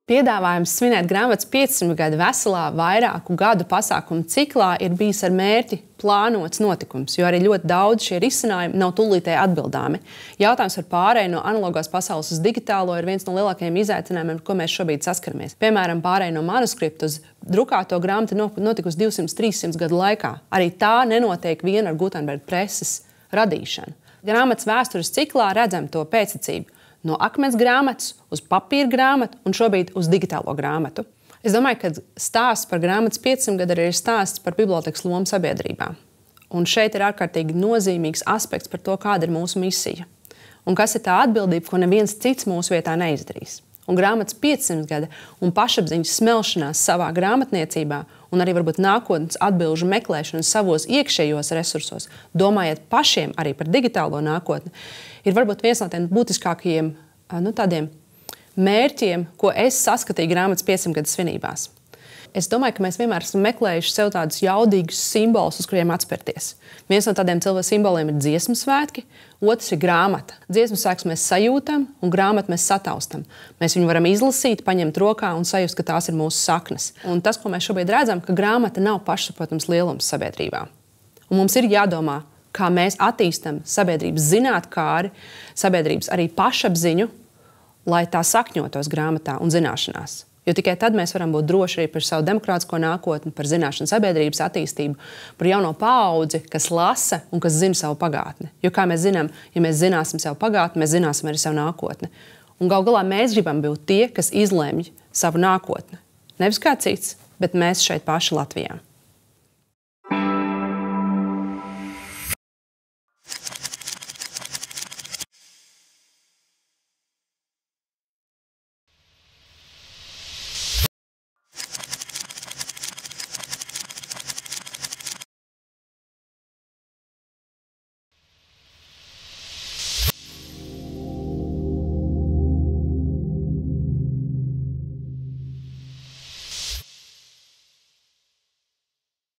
Piedāvājums svinēt grāmatas 500 gadu veselā vairāku gadu pasākumu ciklā ir bijis ar mērķi plānots notikums, jo arī ļoti daudz šie risinājumi nav tūlītēji atbildāmi. Jautājums par pārēju no analogās pasaules uz digitālo ir viens no lielākajiem izaicinājumiem, ar ko mēs šobrīd saskaramies. Piemēram, pārēju no manuskripta uz drukāto grāmatu notikusi 200–300 gadu laikā. Arī tā nenotiek vien ar Gutenberga preses radīšanu. Grāmatas vēstures ciklā redzam to pēctecību. No akmens grāmatas uz papīra grāmatu un šobrīd uz digitālo grāmatu. Es domāju, ka stāsts par grāmatas 500 gadu arī ir stāsts par bibliotekas lomu sabiedrībā. Un šeit ir ārkārtīgi nozīmīgs aspekts par to, kāda ir mūsu misija. Un kas ir tā atbildība, ko neviens cits mūsu vietā neizdarīs. Un grāmatas 500 gada un pašapziņas smelšanās savā grāmatniecībā un arī varbūt nākotnes atbilžu meklēšanu savos iekšējos resursos, domājot pašiem arī par digitālo nākotni, ir varbūt viens no tiem būtiskākajiem tādiem mērķiem, ko es saskatīju grāmatas 500 gadu svinībās. Es domāju, ka mēs vienmēr esam meklējuši sev tādus jaudīgus simbolus, uz kuriem atspērties. Viens no tādiem simboliem ir dziesmu svētki, otrs ir grāmata. Dziesmu svētkus mēs sajūtam un grāmatu mēs sataustam. Mēs viņu varam izlasīt, paņemt rokā un sajust, ka tās ir mūsu saknes. Un tas, ko mēs šobrīd redzam, ka grāmata nav pašsaprotams lielums sabiedrībā. Un mums ir jādomā, kā mēs attīstam sabiedrības zinātkāri, sabiedrības arī pašapziņu, lai tā sakņotos grāmatā un zināšanās. Jo tikai tad mēs varam būt droši arī par savu demokrātisko nākotni, par zināšanu sabiedrības attīstību, par jauno paudzi, kas lasa un kas zina savu pagātni. Jo, kā mēs zinām, ja mēs zināsim savu pagātni, mēs zināsim arī savu nākotni. Un galu galā mēs gribam būt tie, kas izlemj savu nākotni. Nevis kā cits, bet mēs šeit paši Latvijā.